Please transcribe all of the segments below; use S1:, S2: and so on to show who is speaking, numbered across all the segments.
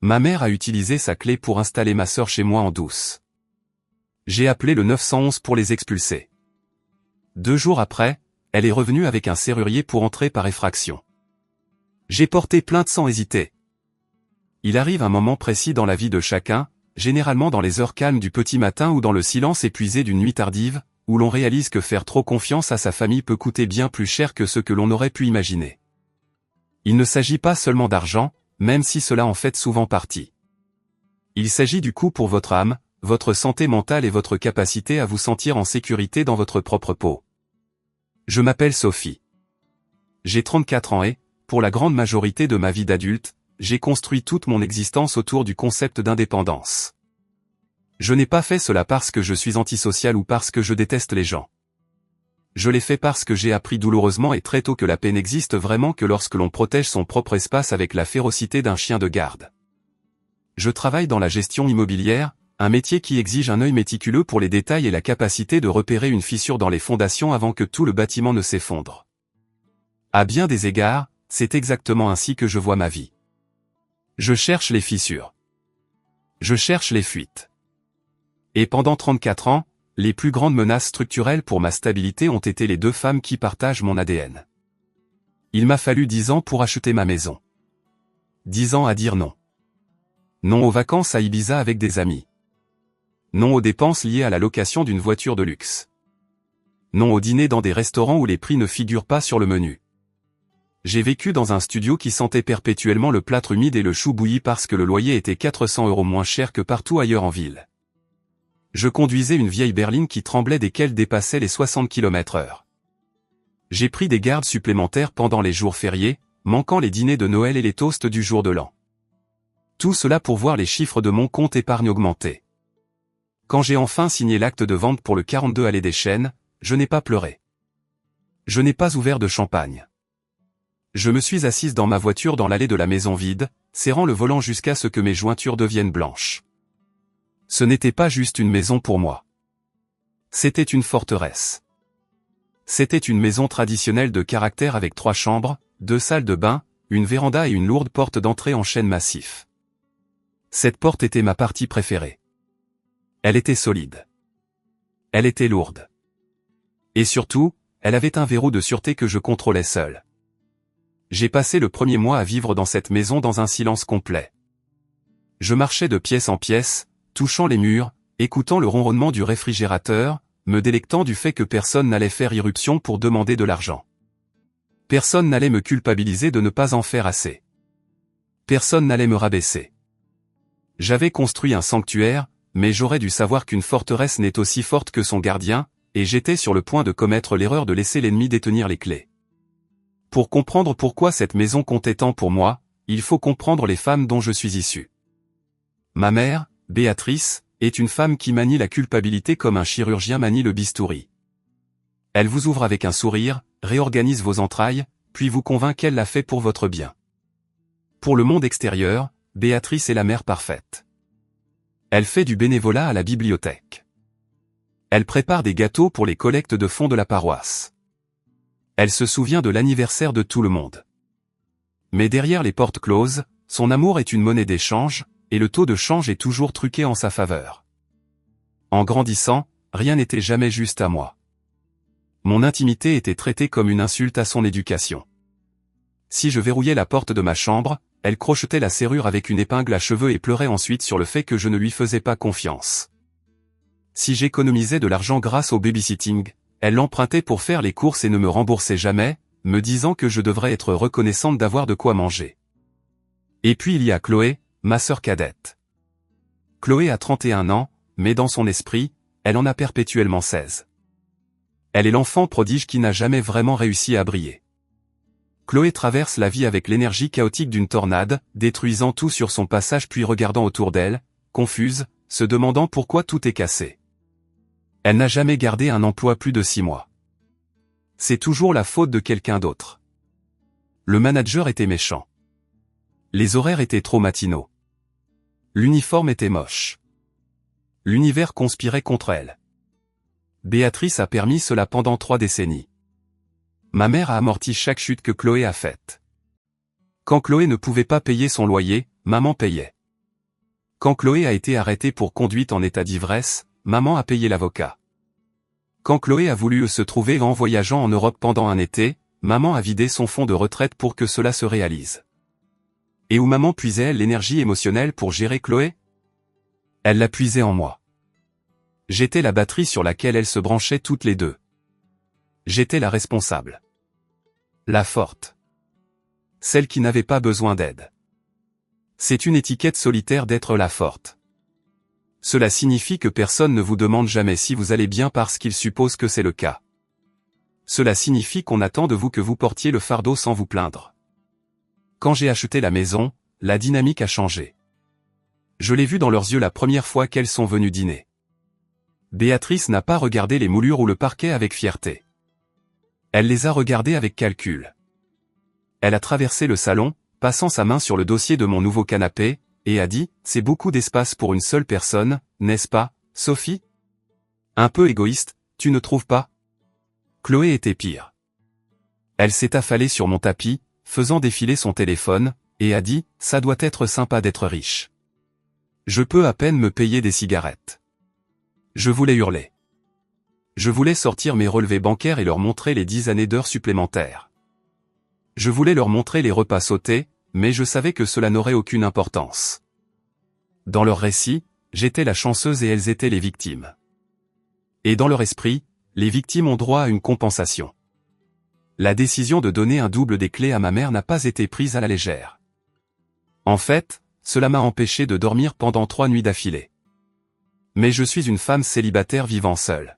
S1: Ma mère a utilisé sa clé pour installer ma sœur chez moi en douce. J'ai appelé le 911 pour les expulser. 2 jours après, elle est revenue avec un serrurier pour entrer par effraction. J'ai porté plainte sans hésiter. Il arrive un moment précis dans la vie de chacun, généralement dans les heures calmes du petit matin ou dans le silence épuisé d'une nuit tardive, où l'on réalise que faire trop confiance à sa famille peut coûter bien plus cher que ce que l'on aurait pu imaginer. Il ne s'agit pas seulement d'argent, même si cela en fait souvent partie. Il s'agit du coût pour votre âme, votre santé mentale et votre capacité à vous sentir en sécurité dans votre propre peau. Je m'appelle Sophie. J'ai 34 ans et, pour la grande majorité de ma vie d'adulte, j'ai construit toute mon existence autour du concept d'indépendance. Je n'ai pas fait cela parce que je suis antisocial ou parce que je déteste les gens. Je l'ai fait parce que j'ai appris douloureusement et très tôt que la paix n'existe vraiment que lorsque l'on protège son propre espace avec la férocité d'un chien de garde. Je travaille dans la gestion immobilière, un métier qui exige un œil méticuleux pour les détails et la capacité de repérer une fissure dans les fondations avant que tout le bâtiment ne s'effondre. À bien des égards, c'est exactement ainsi que je vois ma vie. Je cherche les fissures. Je cherche les fuites. Et pendant 34 ans, les plus grandes menaces structurelles pour ma stabilité ont été les 2 femmes qui partagent mon ADN. Il m'a fallu 10 ans pour acheter ma maison. 10 ans à dire non. Non aux vacances à Ibiza avec des amis. Non aux dépenses liées à la location d'une voiture de luxe. Non au dîner dans des restaurants où les prix ne figurent pas sur le menu. J'ai vécu dans un studio qui sentait perpétuellement le plâtre humide et le chou bouilli parce que le loyer était 400 € moins cher que partout ailleurs en ville. Je conduisais une vieille berline qui tremblait dès qu'elle dépassait les 60 km/h. J'ai pris des gardes supplémentaires pendant les jours fériés, manquant les dîners de Noël et les toasts du jour de l'an. Tout cela pour voir les chiffres de mon compte épargne augmenter. Quand j'ai enfin signé l'acte de vente pour le 42 allée des Chênes, je n'ai pas pleuré. Je n'ai pas ouvert de champagne. Je me suis assise dans ma voiture dans l'allée de la maison vide, serrant le volant jusqu'à ce que mes jointures deviennent blanches. Ce n'était pas juste une maison pour moi. C'était une forteresse. C'était une maison traditionnelle de caractère avec 3 chambres, 2 salles de bain, une véranda et une lourde porte d'entrée en chêne massif. Cette porte était ma partie préférée. Elle était solide. Elle était lourde. Et surtout, elle avait un verrou de sûreté que je contrôlais seul. J'ai passé le premier mois à vivre dans cette maison dans un silence complet. Je marchais de pièce en pièce, touchant les murs, écoutant le ronronnement du réfrigérateur, me délectant du fait que personne n'allait faire irruption pour demander de l'argent. Personne n'allait me culpabiliser de ne pas en faire assez. Personne n'allait me rabaisser. J'avais construit un sanctuaire, mais j'aurais dû savoir qu'une forteresse n'est aussi forte que son gardien, et j'étais sur le point de commettre l'erreur de laisser l'ennemi détenir les clés. Pour comprendre pourquoi cette maison comptait tant pour moi, il faut comprendre les femmes dont je suis issu. Ma mère, Béatrice, est une femme qui manie la culpabilité comme un chirurgien manie le bistouri. Elle vous ouvre avec un sourire, réorganise vos entrailles, puis vous convainc qu'elle l'a fait pour votre bien. Pour le monde extérieur, Béatrice est la mère parfaite. Elle fait du bénévolat à la bibliothèque. Elle prépare des gâteaux pour les collectes de fonds de la paroisse. Elle se souvient de l'anniversaire de tout le monde. Mais derrière les portes closes, son amour est une monnaie d'échange, et le taux de change est toujours truqué en sa faveur. En grandissant, rien n'était jamais juste à moi. Mon intimité était traitée comme une insulte à son éducation. Si je verrouillais la porte de ma chambre, elle crochetait la serrure avec une épingle à cheveux et pleurait ensuite sur le fait que je ne lui faisais pas confiance. Si j'économisais de l'argent grâce au babysitting, elle l'empruntait pour faire les courses et ne me remboursait jamais, me disant que je devrais être reconnaissante d'avoir de quoi manger. Et puis il y a Chloé, ma sœur cadette. Chloé a 31 ans, mais dans son esprit, elle en a perpétuellement 16. Elle est l'enfant prodige qui n'a jamais vraiment réussi à briller. Chloé traverse la vie avec l'énergie chaotique d'une tornade, détruisant tout sur son passage puis regardant autour d'elle, confuse, se demandant pourquoi tout est cassé. Elle n'a jamais gardé un emploi plus de 6 mois. C'est toujours la faute de quelqu'un d'autre. Le manager était méchant. Les horaires étaient trop matinaux. L'uniforme était moche. L'univers conspirait contre elle. Béatrice a permis cela pendant 3 décennies. Ma mère a amorti chaque chute que Chloé a faite. Quand Chloé ne pouvait pas payer son loyer, maman payait. Quand Chloé a été arrêtée pour conduite en état d'ivresse, maman a payé l'avocat. Quand Chloé a voulu se trouver en voyageant en Europe pendant un été, maman a vidé son fonds de retraite pour que cela se réalise. Et où maman puisait-elle l'énergie émotionnelle pour gérer Chloé? Elle l'a puisée en moi. J'étais la batterie sur laquelle elles se branchaient toutes les deux. J'étais la responsable. La forte. Celle qui n'avait pas besoin d'aide. C'est une étiquette solitaire d'être la forte. Cela signifie que personne ne vous demande jamais si vous allez bien parce qu'il suppose que c'est le cas. Cela signifie qu'on attend de vous que vous portiez le fardeau sans vous plaindre. Quand j'ai acheté la maison, la dynamique a changé. Je l'ai vu dans leurs yeux la première fois qu'elles sont venues dîner. Béatrice n'a pas regardé les moulures ou le parquet avec fierté. Elle les a regardés avec calcul. Elle a traversé le salon, passant sa main sur le dossier de mon nouveau canapé, et a dit « C'est beaucoup d'espace pour une seule personne, n'est-ce pas, Sophie ?» Un peu égoïste, tu ne trouves pas? Chloé était pire. Elle s'est affalée sur mon tapis, faisant défiler son téléphone, et a dit « Ça doit être sympa d'être riche. Je peux à peine me payer des cigarettes. » Je voulais hurler. Je voulais sortir mes relevés bancaires et leur montrer les 10 années d'heures supplémentaires. Je voulais leur montrer les repas sautés, mais je savais que cela n'aurait aucune importance. Dans leur récit, j'étais la chanceuse et elles étaient les victimes. Et dans leur esprit, les victimes ont droit à une compensation. La décision de donner un double des clés à ma mère n'a pas été prise à la légère. En fait, cela m'a empêché de dormir pendant 3 nuits d'affilée. Mais je suis une femme célibataire vivant seule.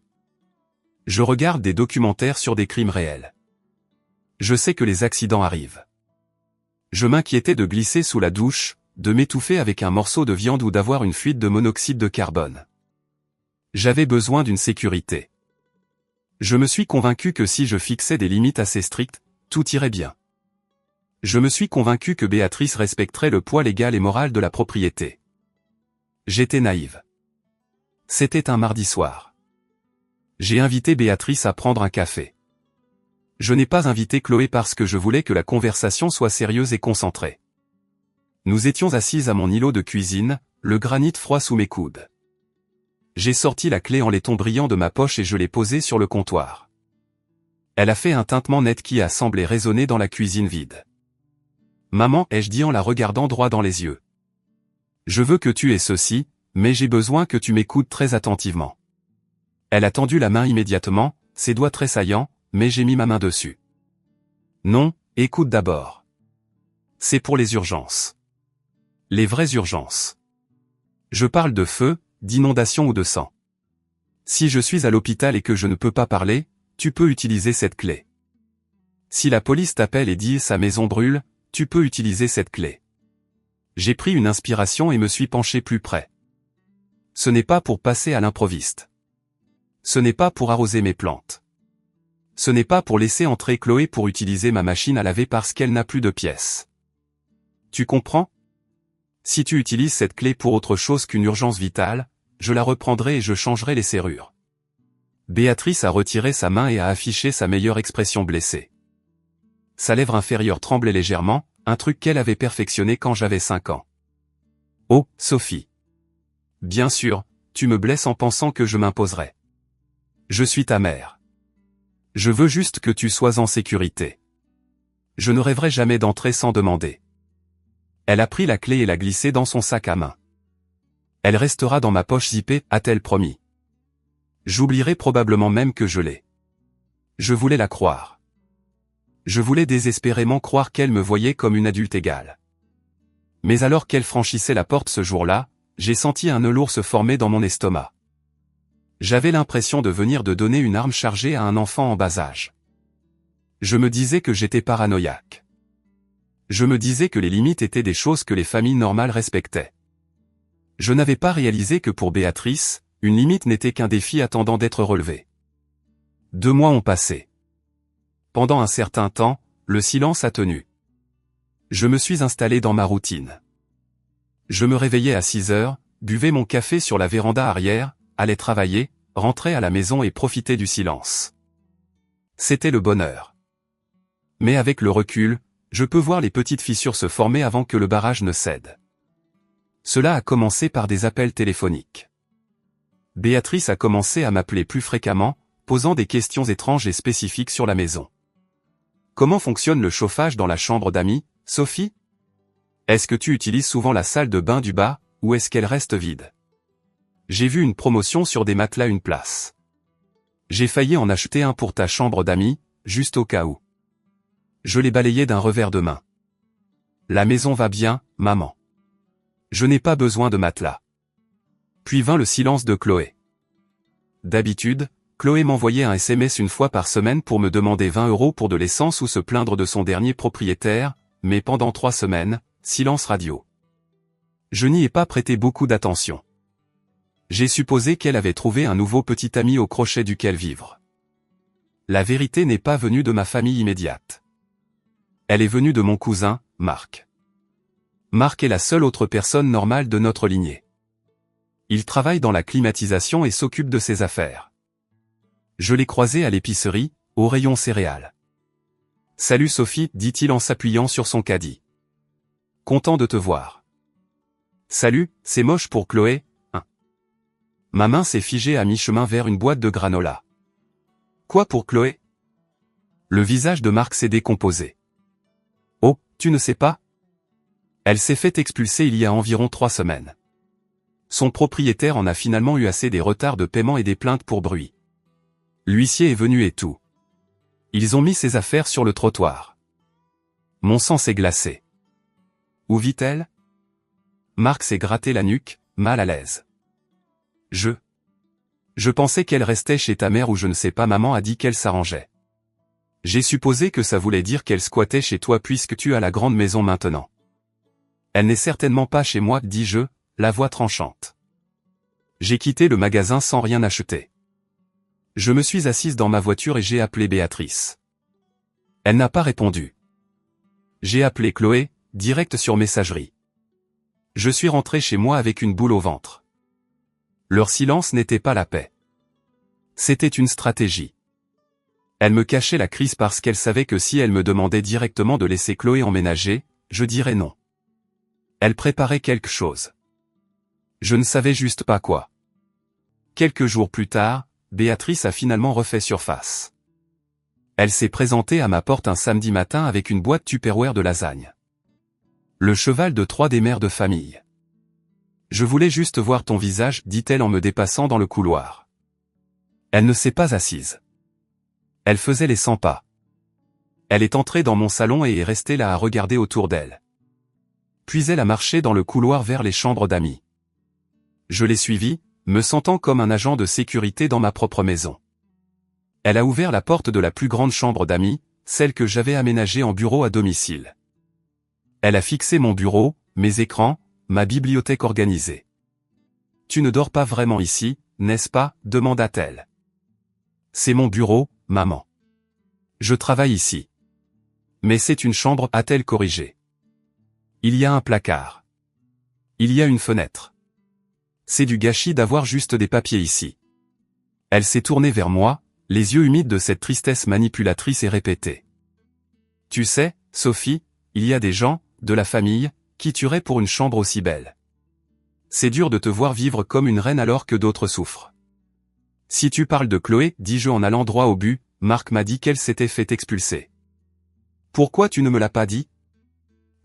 S1: Je regarde des documentaires sur des crimes réels. Je sais que les accidents arrivent. Je m'inquiétais de glisser sous la douche, de m'étouffer avec un morceau de viande ou d'avoir une fuite de monoxyde de carbone. J'avais besoin d'une sécurité. Je me suis convaincu que si je fixais des limites assez strictes, tout irait bien. Je me suis convaincu que Béatrice respecterait le poids légal et moral de la propriété. J'étais naïve. C'était un mardi soir. J'ai invité Béatrice à prendre un café. Je n'ai pas invité Chloé parce que je voulais que la conversation soit sérieuse et concentrée. Nous étions assises à mon îlot de cuisine, le granit froid sous mes coudes. J'ai sorti la clé en laiton brillant de ma poche et je l'ai posée sur le comptoir. Elle a fait un tintement net qui a semblé résonner dans la cuisine vide. « Maman » ai-je dit en la regardant droit dans les yeux. « Je veux que tu aies ceci, mais j'ai besoin que tu m'écoutes très attentivement. » Elle a tendu la main immédiatement, ses doigts tressaillants, mais j'ai mis ma main dessus. « Non, écoute d'abord. C'est pour les urgences. Les vraies urgences. Je parle de feu, d'inondation ou de sang. Si je suis à l'hôpital et que je ne peux pas parler, tu peux utiliser cette clé. Si la police t'appelle et dit « sa maison brûle », tu peux utiliser cette clé. J'ai pris une inspiration et me suis penché plus près. Ce n'est pas pour passer à l'improviste. Ce n'est pas pour arroser mes plantes. Ce n'est pas pour laisser entrer Chloé pour utiliser ma machine à laver parce qu'elle n'a plus de pièces. Tu comprends? Si tu utilises cette clé pour autre chose qu'une urgence vitale, je la reprendrai et je changerai les serrures. Béatrice a retiré sa main et a affiché sa meilleure expression blessée. Sa lèvre inférieure tremblait légèrement, un truc qu'elle avait perfectionné quand j'avais 5 ans. Oh, Sophie. Bien sûr, tu me blesses en pensant que je m'imposerai. Je suis ta mère. Je veux juste que tu sois en sécurité. Je ne rêverai jamais d'entrer sans demander. Elle a pris la clé et l'a glissée dans son sac à main. Elle restera dans ma poche zippée, a-t-elle promis. J'oublierai probablement même que je l'ai. Je voulais la croire. Je voulais désespérément croire qu'elle me voyait comme une adulte égale. Mais alors qu'elle franchissait la porte ce jour-là, j'ai senti un nœud lourd se former dans mon estomac. J'avais l'impression de venir de donner une arme chargée à un enfant en bas âge. Je me disais que j'étais paranoïaque. Je me disais que les limites étaient des choses que les familles normales respectaient. Je n'avais pas réalisé que pour Béatrice, une limite n'était qu'un défi attendant d'être relevé. 2 mois ont passé. Pendant un certain temps, le silence a tenu. Je me suis installé dans ma routine. Je me réveillais à 6 heures, buvais mon café sur la véranda arrière, allais travailler, rentrais à la maison et profitais du silence. C'était le bonheur. Mais avec le recul, je peux voir les petites fissures se former avant que le barrage ne cède. Cela a commencé par des appels téléphoniques. Béatrice a commencé à m'appeler plus fréquemment, posant des questions étranges et spécifiques sur la maison. Comment fonctionne le chauffage dans la chambre d'amis, Sophie? Est-ce que tu utilises souvent la salle de bain du bas, ou est-ce qu'elle reste vide? J'ai vu une promotion sur des matelas une place. J'ai failli en acheter un pour ta chambre d'amis, juste au cas où. Je l'ai balayé d'un revers de main. La maison va bien, maman. Je n'ai pas besoin de matelas. Puis vint le silence de Chloé. D'habitude, Chloé m'envoyait un SMS une fois par semaine pour me demander 20 € pour de l'essence ou se plaindre de son dernier propriétaire, mais pendant 3 semaines, silence radio. Je n'y ai pas prêté beaucoup d'attention. J'ai supposé qu'elle avait trouvé un nouveau petit ami au crochet duquel vivre. La vérité n'est pas venue de ma famille immédiate. Elle est venue de mon cousin, Marc. Marc est la seule autre personne normale de notre lignée. Il travaille dans la climatisation et s'occupe de ses affaires. Je l'ai croisé à l'épicerie, au rayon céréales. « Salut Sophie » dit-il en s'appuyant sur son caddie. « Content de te voir. »« Salut, c'est moche pour Chloé, hein ?» Ma main s'est figée à mi-chemin vers une boîte de granola. « Quoi pour Chloé ?» Le visage de Marc s'est décomposé. « Oh, tu ne sais pas ? Elle s'est fait expulser il y a environ 3 semaines. Son propriétaire en a finalement eu assez des retards de paiement et des plaintes pour bruit. L'huissier est venu et tout. Ils ont mis ses affaires sur le trottoir. Mon sang s'est glacé. Où vit-elle ? Marc s'est gratté la nuque, mal à l'aise. Je pensais qu'elle restait chez ta mère ou je ne sais pas, maman a dit qu'elle s'arrangeait. J'ai supposé que ça voulait dire qu'elle squattait chez toi puisque tu as la grande maison maintenant. Elle n'est certainement pas chez moi, dis-je, la voix tranchante. J'ai quitté le magasin sans rien acheter. Je me suis assise dans ma voiture et j'ai appelé Béatrice. Elle n'a pas répondu. J'ai appelé Chloé, direct sur messagerie. Je suis rentré chez moi avec une boule au ventre. Leur silence n'était pas la paix. C'était une stratégie. Elle me cachait la crise parce qu'elle savait que si elle me demandait directement de laisser Chloé emménager, je dirais non. Elle préparait quelque chose. Je ne savais juste pas quoi. Quelques jours plus tard, Béatrice a finalement refait surface. Elle s'est présentée à ma porte un samedi matin avec une boîte Tupperware de lasagne. Le cheval de Troie des mères de famille. Je voulais juste voir ton visage, dit-elle en me dépassant dans le couloir. Elle ne s'est pas assise. Elle faisait les 100 pas. Elle est entrée dans mon salon et est restée là à regarder autour d'elle. Puis elle a marché dans le couloir vers les chambres d'amis. Je l'ai suivie, me sentant comme un agent de sécurité dans ma propre maison. Elle a ouvert la porte de la plus grande chambre d'amis, celle que j'avais aménagée en bureau à domicile. Elle a fixé mon bureau, mes écrans, ma bibliothèque organisée. « Tu ne dors pas vraiment ici, n'est-ce pas ?» demanda-t-elle. « C'est mon bureau, maman. Je travaille ici. »« Mais c'est une chambre » a-t-elle corrigé. « Il y a un placard. Il y a une fenêtre. C'est du gâchis d'avoir juste des papiers ici. » Elle s'est tournée vers moi, les yeux humides de cette tristesse manipulatrice et répétée. « Tu sais, Sophie, il y a des gens, de la famille, qui tueraient pour une chambre aussi belle. C'est dur de te voir vivre comme une reine alors que d'autres souffrent. Si tu parles de Chloé, dis-je en allant droit au but, Marc m'a dit qu'elle s'était fait expulser. Pourquoi tu ne me l'as pas dit ?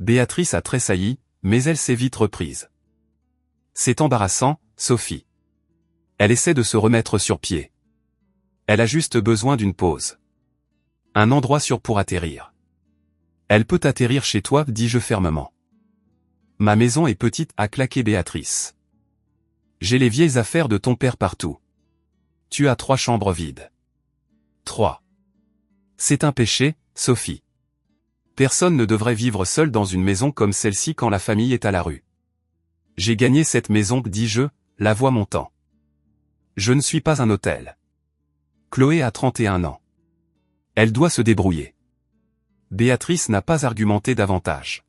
S1: Béatrice a tressailli, mais elle s'est vite reprise. C'est embarrassant, Sophie. Elle essaie de se remettre sur pied. Elle a juste besoin d'une pause. Un endroit sûr pour atterrir. Elle peut atterrir chez toi, dis-je fermement. Ma maison est petite, a claqué Béatrice. J'ai les vieilles affaires de ton père partout. Tu as 3 chambres vides. 3. C'est un péché, Sophie. Personne ne devrait vivre seul dans une maison comme celle-ci quand la famille est à la rue. J'ai gagné cette maison, dis-je, la voix montant. Je ne suis pas un hôtel. Chloé a 31 ans. Elle doit se débrouiller. Béatrice n'a pas argumenté davantage.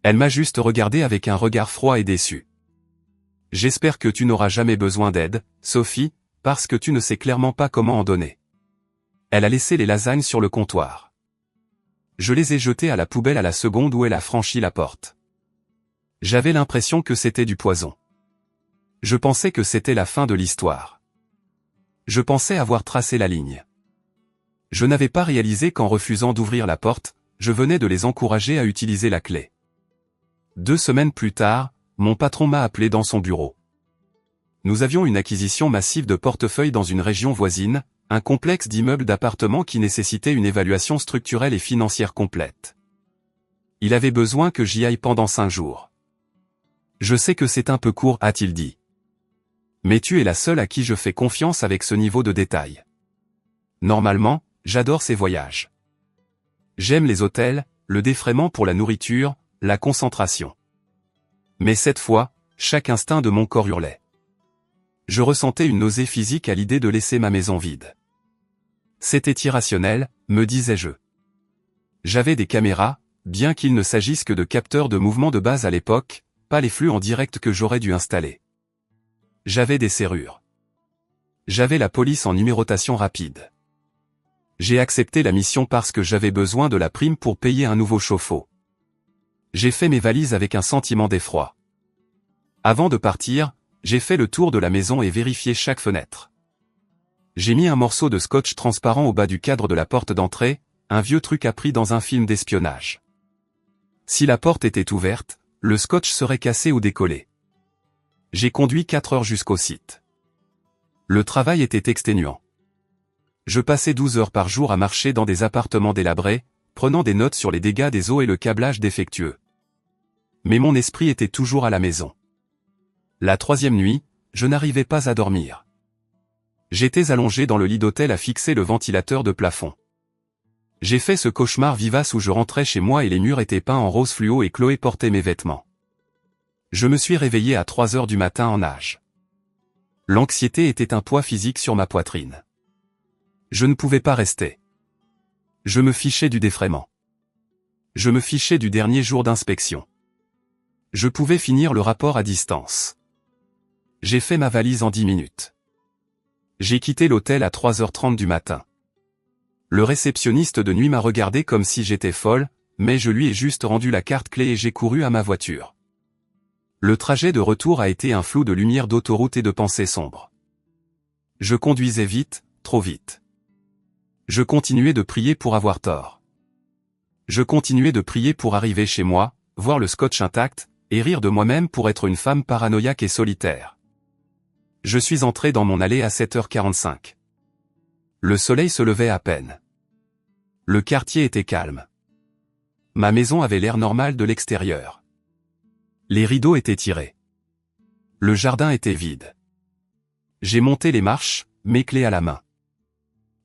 S1: Elle m'a juste regardé avec un regard froid et déçu. J'espère que tu n'auras jamais besoin d'aide, Sophie, parce que tu ne sais clairement pas comment en donner. Elle a laissé les lasagnes sur le comptoir. Je les ai jetées à la poubelle à la seconde où elle a franchi la porte. J'avais l'impression que c'était du poison. Je pensais que c'était la fin de l'histoire. Je pensais avoir tracé la ligne. Je n'avais pas réalisé qu'en refusant d'ouvrir la porte, je venais de les encourager à utiliser la clé. 2 semaines plus tard, mon patron m'a appelé dans son bureau. Nous avions une acquisition massive de portefeuilles dans une région voisine, un complexe d'immeubles d'appartements qui nécessitait une évaluation structurelle et financière complète. Il avait besoin que j'y aille pendant 5 jours. Je sais que c'est un peu court, a-t-il dit. Mais tu es la seule à qui je fais confiance avec ce niveau de détail. Normalement, j'adore ces voyages. J'aime les hôtels, le défraiement pour la nourriture, la concentration. Mais cette fois, chaque instinct de mon corps hurlait. Je ressentais une nausée physique à l'idée de laisser ma maison vide. C'était irrationnel, me disais-je. J'avais des caméras, bien qu'il ne s'agisse que de capteurs de mouvement de base à l'époque, pas les flux en direct que j'aurais dû installer. J'avais des serrures. J'avais la police en numérotation rapide. J'ai accepté la mission parce que j'avais besoin de la prime pour payer un nouveau chauffe-eau. J'ai fait mes valises avec un sentiment d'effroi. Avant de partir, j'ai fait le tour de la maison et vérifié chaque fenêtre. J'ai mis un morceau de scotch transparent au bas du cadre de la porte d'entrée, un vieux truc appris dans un film d'espionnage. Si la porte était ouverte, le scotch serait cassé ou décollé. J'ai conduit 4 heures jusqu'au site. Le travail était exténuant. Je passais 12 heures par jour à marcher dans des appartements délabrés, prenant des notes sur les dégâts des eaux et le câblage défectueux. Mais mon esprit était toujours à la maison. La 3e nuit, je n'arrivais pas à dormir. J'étais allongé dans le lit d'hôtel à fixer le ventilateur de plafond. J'ai fait ce cauchemar vivace où je rentrais chez moi et les murs étaient peints en rose fluo et Chloé portait mes vêtements. Je me suis réveillé à 3 heures du matin en nage. L'anxiété était un poids physique sur ma poitrine. Je ne pouvais pas rester. Je me fichais du défraiement. Je me fichais du dernier jour d'inspection. Je pouvais finir le rapport à distance. J'ai fait ma valise en 10 minutes. J'ai quitté l'hôtel à 3h30 du matin. Le réceptionniste de nuit m'a regardé comme si j'étais folle, mais je lui ai juste rendu la carte clé et j'ai couru à ma voiture. Le trajet de retour a été un flou de lumière d'autoroute et de pensées sombres. Je conduisais vite, trop vite. Je continuais de prier pour avoir tort. Je continuais de prier pour arriver chez moi, voir le scotch intact, et rire de moi-même pour être une femme paranoïaque et solitaire. Je suis entré dans mon allée à 7h45. Le soleil se levait à peine. Le quartier était calme. Ma maison avait l'air normal de l'extérieur. Les rideaux étaient tirés. Le jardin était vide. J'ai monté les marches, mes clés à la main.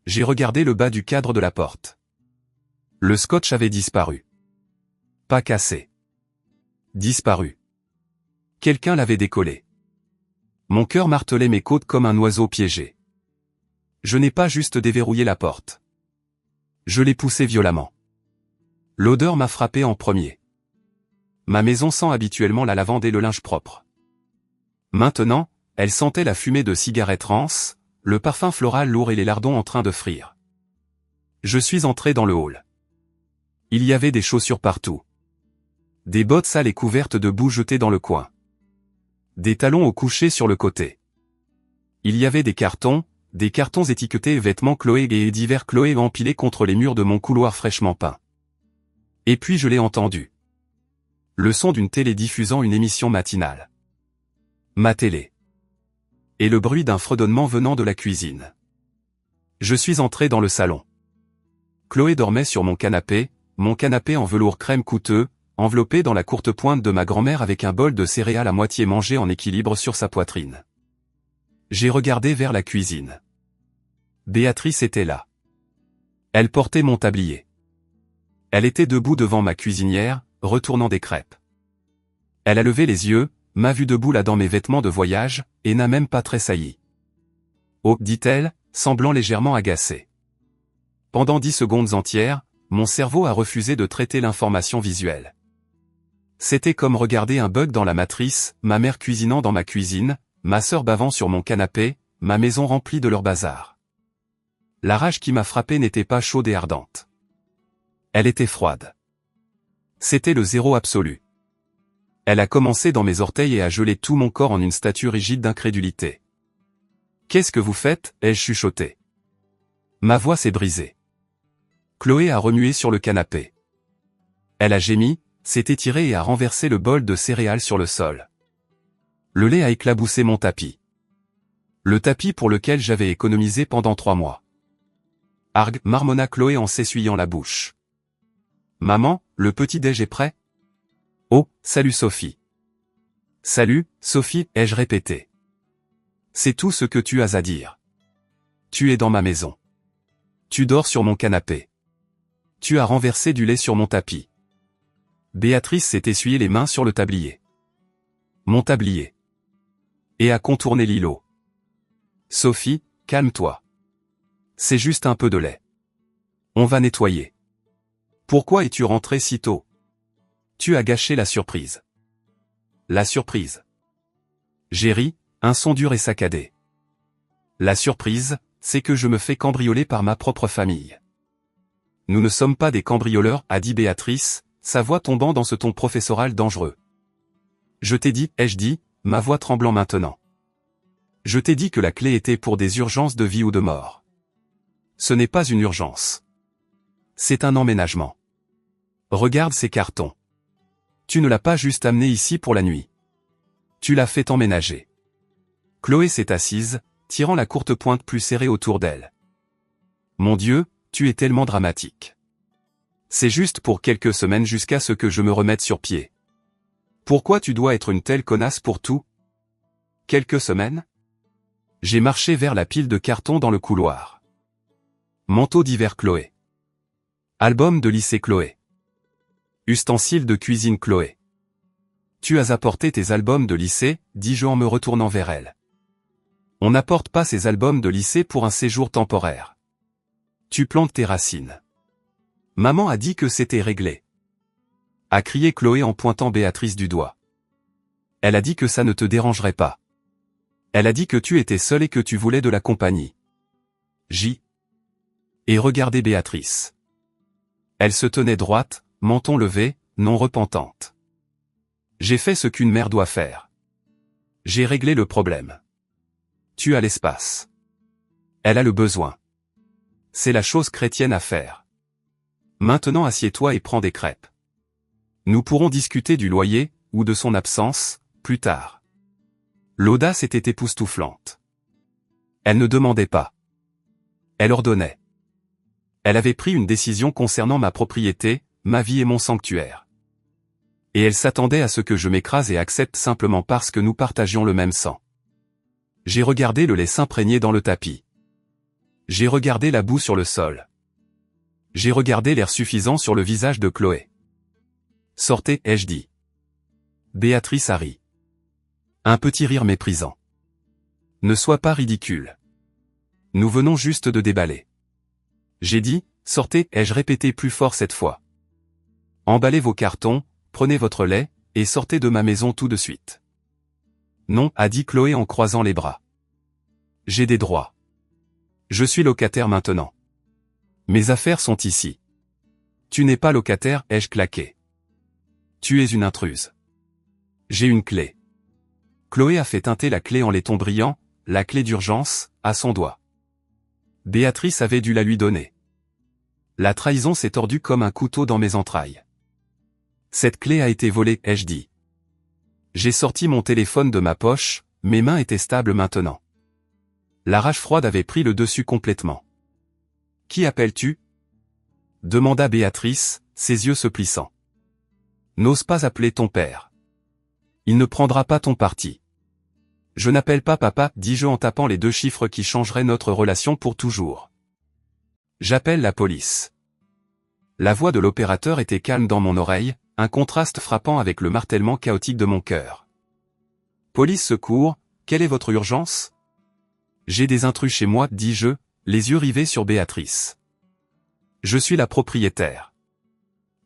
S1: J'ai regardé le bas du cadre de la porte. Le scotch avait disparu. Pas cassé. Disparu. Quelqu'un l'avait décollé. Mon cœur martelait mes côtes comme un oiseau piégé. Je n'ai pas juste déverrouillé la porte. Je l'ai poussée violemment. L'odeur m'a frappé en premier. Ma maison sent habituellement la lavande et le linge propre. Maintenant, elle sentait la fumée de cigarettes rances, le parfum floral lourd et les lardons en train de frire. Je suis entré dans le hall. Il y avait des chaussures partout. Des bottes sales et couvertes de boue jetées dans le coin. Des talons au coucher sur le côté. Il y avait des cartons étiquetés vêtements Chloé et divers Chloé empilés contre les murs de mon couloir fraîchement peint. Et puis je l'ai entendu. Le son d'une télé diffusant une émission matinale. Ma télé. Et le bruit d'un fredonnement venant de la cuisine. Je suis entré dans le salon. Chloé dormait sur mon canapé en velours crème coûteux, enveloppé dans la courte pointe de ma grand-mère avec un bol de céréales à moitié mangé en équilibre sur sa poitrine. J'ai regardé vers la cuisine. Béatrice était là. Elle portait mon tablier. Elle était debout devant ma cuisinière, retournant des crêpes. Elle a levé les yeux, m'a vu debout là dans mes vêtements de voyage, et n'a même pas tressailli. Oh, dit-elle, semblant légèrement agacée. Pendant 10 secondes entières, mon cerveau a refusé de traiter l'information visuelle. C'était comme regarder un bug dans la matrice, ma mère cuisinant dans ma cuisine, ma sœur bavant sur mon canapé, ma maison remplie de leur bazar. La rage qui m'a frappé n'était pas chaude et ardente. Elle était froide. C'était le zéro absolu. Elle a commencé dans mes orteils et a gelé tout mon corps en une statue rigide d'incrédulité. Qu'est-ce que vous faites, ai-je chuchoté. Ma voix s'est brisée. Chloé a remué sur le canapé. Elle a gémi, s'est étirée et a renversé le bol de céréales sur le sol. Le lait a éclaboussé mon tapis. Le tapis pour lequel j'avais économisé pendant 3 mois. Arg, marmonna Chloé en s'essuyant la bouche. Maman, le petit-déj est prêt? Oh, salut Sophie. Salut, Sophie, ai-je répété. C'est tout ce que tu as à dire. Tu es dans ma maison. Tu dors sur mon canapé. Tu as renversé du lait sur mon tapis. Béatrice s'est essuyé les mains sur le tablier. Mon tablier. Et a contourné l'îlot. Sophie, calme-toi. C'est juste un peu de lait. On va nettoyer. Pourquoi es-tu rentrée si tôt? Tu as gâché la surprise. La surprise. J'ai ri, un son dur et saccadé. La surprise, c'est que je me fais cambrioler par ma propre famille. Nous ne sommes pas des cambrioleurs, a dit Béatrice, sa voix tombant dans ce ton professoral dangereux. Je t'ai dit, ai-je dit, ma voix tremblant maintenant. Je t'ai dit que la clé était pour des urgences de vie ou de mort. Ce n'est pas une urgence. C'est un emménagement. Regarde ces cartons. Tu ne l'as pas juste amené ici pour la nuit. Tu l'as fait emménager. Chloé s'est assise, tirant la courte pointe plus serrée autour d'elle. Mon Dieu, tu es tellement dramatique. C'est juste pour quelques semaines jusqu'à ce que je me remette sur pied. Pourquoi tu dois être une telle connasse pour tout? Quelques semaines? J'ai marché vers la pile de cartons dans le couloir. Manteau d'hiver Chloé. Album de lycée Chloé. Ustensiles de cuisine Chloé. Tu as apporté tes albums de lycée, dis-je en me retournant vers elle. On n'apporte pas ces albums de lycée pour un séjour temporaire. Tu plantes tes racines. Maman a dit que c'était réglé. A crié Chloé en pointant Béatrice du doigt. Elle a dit que ça ne te dérangerait pas. Elle a dit que tu étais seule et que tu voulais de la compagnie. Et regardez Béatrice. Elle se tenait droite, menton levé, non repentante. J'ai fait ce qu'une mère doit faire. J'ai réglé le problème. Tu as l'espace. Elle a le besoin. C'est la chose chrétienne à faire. Maintenant assieds-toi et prends des crêpes. Nous pourrons discuter du loyer, ou de son absence, plus tard. L'audace était époustouflante. Elle ne demandait pas. Elle ordonnait. Elle avait pris une décision concernant ma propriété, ma vie et mon sanctuaire. Et elle s'attendait à ce que je m'écrase et accepte simplement parce que nous partagions le même sang. J'ai regardé le lait s'imprégner dans le tapis. J'ai regardé la boue sur le sol. J'ai regardé l'air suffisant sur le visage de Chloé. Sortez, ai-je dit. Béatrice a ri. Un petit rire méprisant. Ne sois pas ridicule. Nous venons juste de déballer. J'ai dit, sortez, ai-je répété plus fort cette fois. Emballez vos cartons, prenez votre lait, et sortez de ma maison tout de suite. Non, a dit Chloé en croisant les bras. J'ai des droits. Je suis locataire maintenant. Mes affaires sont ici. Tu n'es pas locataire, ai-je claqué. Tu es une intruse. J'ai une clé. Chloé a fait teinter la clé en laiton brillant, la clé d'urgence, à son doigt. Béatrice avait dû la lui donner. La trahison s'est tordue comme un couteau dans mes entrailles. Cette clé a été volée, ai-je dit. J'ai sorti mon téléphone de ma poche, mes mains étaient stables maintenant. La rage froide avait pris le dessus complètement. Qui appelles-tu? Demanda Béatrice, ses yeux se plissant. N'ose pas appeler ton père. Il ne prendra pas ton parti. Je n'appelle pas papa, dis-je en tapant les 2 chiffres qui changeraient notre relation pour toujours. J'appelle la police. La voix de l'opérateur était calme dans mon oreille, un contraste frappant avec le martèlement chaotique de mon cœur. Police secours, quelle est votre urgence? J'ai des intrus chez moi, dis-je, les yeux rivés sur Béatrice. Je suis la propriétaire.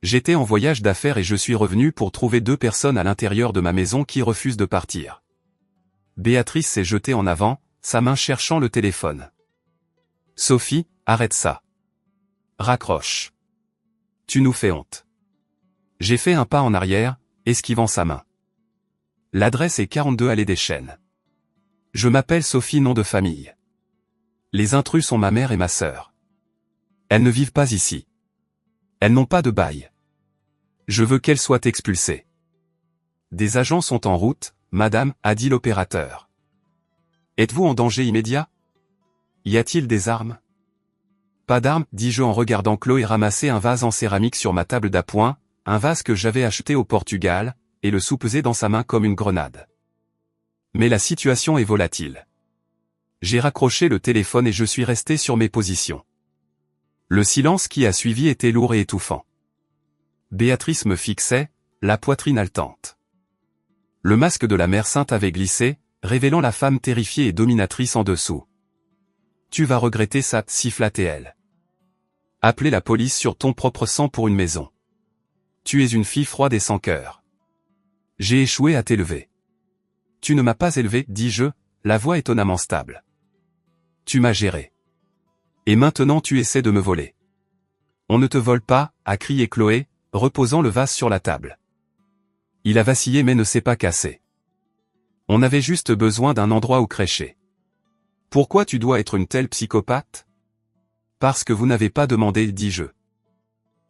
S1: J'étais en voyage d'affaires et je suis revenu pour trouver 2 personnes à l'intérieur de ma maison qui refusent de partir. Béatrice s'est jetée en avant, sa main cherchant le téléphone. Sophie, arrête ça. Raccroche. Tu nous fais honte. J'ai fait un pas en arrière, esquivant sa main. L'adresse est 42 allée des Chênes. Je m'appelle Sophie, nom de famille. Les intrus sont ma mère et ma sœur. Elles ne vivent pas ici. Elles n'ont pas de bail. Je veux qu'elles soient expulsées. Des agents sont en route, madame, a dit l'opérateur. Êtes-vous en danger immédiat? Y a-t-il des armes? Pas d'armes, dis-je en regardant Chloé ramasser un vase en céramique sur ma table d'appoint, un vase que j'avais acheté au Portugal, et le soupeser dans sa main comme une grenade. Mais la situation est volatile. J'ai raccroché le téléphone et je suis resté sur mes positions. Le silence qui a suivi était lourd et étouffant. Béatrice me fixait, la poitrine haletante. Le masque de la mère sainte avait glissé, révélant la femme terrifiée et dominatrice en dessous. Tu vas regretter ça, siffla-t-elle. Appeler la police sur ton propre sang pour une maison. Tu es une fille froide et sans cœur. J'ai échoué à t'élever. Tu ne m'as pas élevé, dis-je, la voix étonnamment stable. Tu m'as géré. Et maintenant tu essaies de me voler. On ne te vole pas, a crié Chloé, reposant le vase sur la table. Il a vacillé mais ne s'est pas cassé. On avait juste besoin d'un endroit où crécher. Pourquoi tu dois être une telle psychopathe? Parce que vous n'avez pas demandé, dis-je.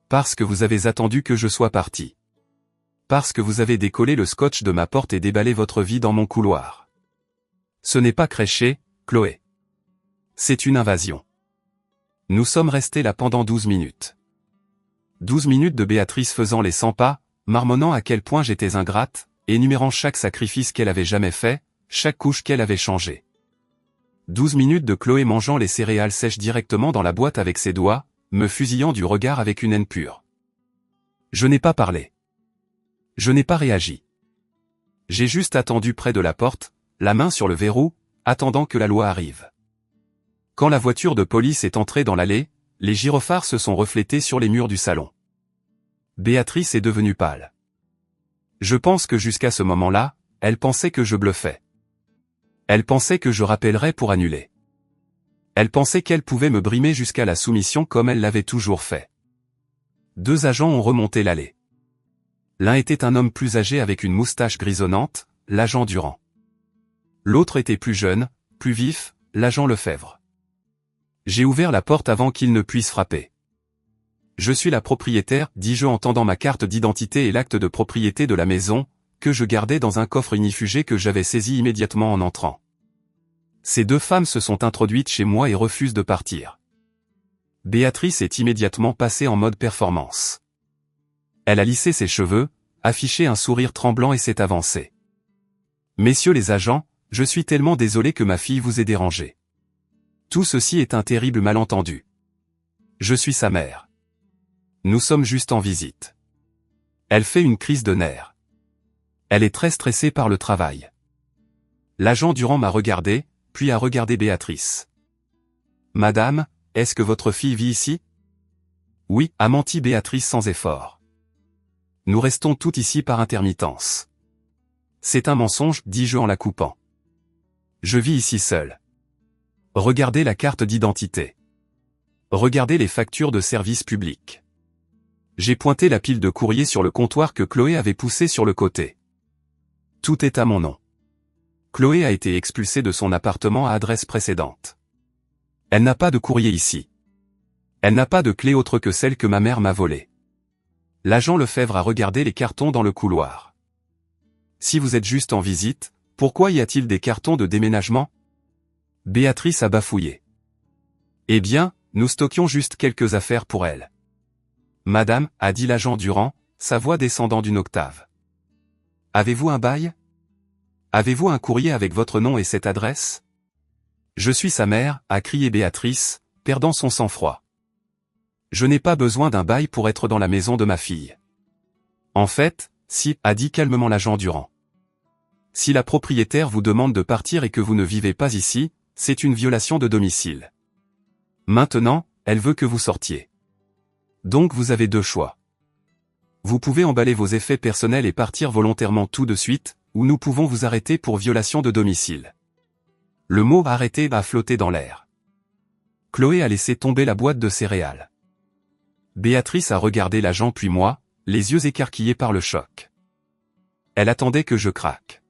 S1: Parce que vous avez attendu que je sois parti. Parce que vous avez décollé le scotch de ma porte et déballé votre vie dans mon couloir. Ce n'est pas crécher, Chloé. C'est une invasion. Nous sommes restés là pendant 12 minutes. 12 minutes de Béatrice faisant les 100 pas, marmonnant à quel point j'étais ingrate, énumérant chaque sacrifice qu'elle avait jamais fait, chaque couche qu'elle avait changée. 12 minutes de Chloé mangeant les céréales sèches directement dans la boîte avec ses doigts, me fusillant du regard avec une haine pure. Je n'ai pas parlé. Je n'ai pas réagi. J'ai juste attendu près de la porte, la main sur le verrou, attendant que la loi arrive. Quand la voiture de police est entrée dans l'allée, les gyrophares se sont reflétés sur les murs du salon. Béatrice est devenue pâle. Je pense que jusqu'à ce moment-là, elle pensait que je bluffais. Elle pensait que je rappellerais pour annuler. Elle pensait qu'elle pouvait me brimer jusqu'à la soumission comme elle l'avait toujours fait. 2 agents ont remonté l'allée. L'un était un homme plus âgé avec une moustache grisonnante, l'agent Durand. L'autre était plus jeune, plus vif, l'agent Lefebvre. J'ai ouvert la porte avant qu'il ne puisse frapper. Je suis la propriétaire, dis-je en tendant ma carte d'identité et l'acte de propriété de la maison, que je gardais dans un coffre ignifugé que j'avais saisi immédiatement en entrant. Ces 2 femmes se sont introduites chez moi et refusent de partir. Béatrice est immédiatement passée en mode performance. Elle a lissé ses cheveux, affiché un sourire tremblant et s'est avancée. Messieurs les agents, je suis tellement désolé que ma fille vous ait dérangé. Tout ceci est un terrible malentendu. Je suis sa mère. Nous sommes juste en visite. Elle fait une crise de nerfs. Elle est très stressée par le travail. L'agent Durand m'a regardé, puis a regardé Béatrice. Madame, est-ce que votre fille vit ici? Oui, a menti Béatrice sans effort. Nous restons toutes ici par intermittence. C'est un mensonge, dis-je en la coupant. Je vis ici seul. Regardez la carte d'identité. Regardez les factures de service public. J'ai pointé la pile de courrier sur le comptoir que Chloé avait poussé sur le côté. Tout est à mon nom. Chloé a été expulsée de son appartement à adresse précédente. Elle n'a pas de courrier ici. Elle n'a pas de clé autre que celle que ma mère m'a volée. L'agent Lefebvre a regardé les cartons dans le couloir. Si vous êtes juste en visite, pourquoi y a-t-il des cartons de déménagement? Béatrice a bafouillé. Eh bien, nous stockions juste quelques affaires pour elle. Madame, a dit l'agent Durand, sa voix descendant d'une octave. Avez-vous un bail? Avez-vous un courrier avec votre nom et cette adresse? Je suis sa mère, a crié Béatrice, perdant son sang-froid. Je n'ai pas besoin d'un bail pour être dans la maison de ma fille. En fait, si, a dit calmement l'agent Durand. Si la propriétaire vous demande de partir et que vous ne vivez pas ici, c'est une violation de domicile. Maintenant, elle veut que vous sortiez. Donc vous avez 2 choix. Vous pouvez emballer vos effets personnels et partir volontairement tout de suite, ou nous pouvons vous arrêter pour violation de domicile. Le mot arrêter a flotté dans l'air. Chloé a laissé tomber la boîte de céréales. Béatrice a regardé l'agent puis moi, les yeux écarquillés par le choc. Elle attendait que je craque.